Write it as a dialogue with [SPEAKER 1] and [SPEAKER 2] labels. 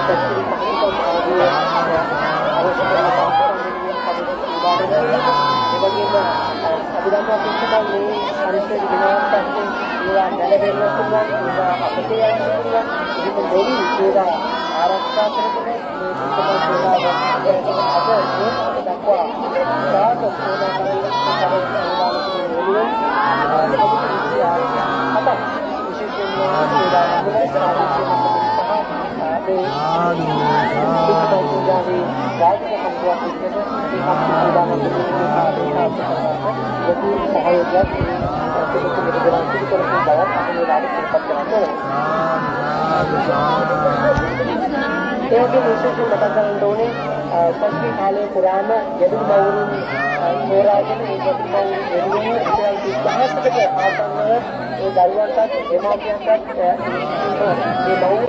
[SPEAKER 1] පැතිරි පහසුකම් ආදී අවශ්‍ය කරන පාසල් එවැගේම අපි දන්නවා පිටකම් මේ පරිසර දිනවත් පස්සේ ඒවා නැලවෙන්න පුළුවන් ඒවා අපතේ යන්න පුළුවන් ඒක දෙවි ඒවා ආරක්ෂා කරගෙන මේ පිටකම් සේවාව අද මේ දක්වා සාර්ථක පස්සේ කාලේ පුරාම යදුන් බවුරුන් හොරාගෙන ඒ යදුන් බවුරුන් එළියෙන් ඉතින් 10කට ආසන්නව ඒ දරුවන්ටත් දෙමාපියන්ටත් මේ බවුරු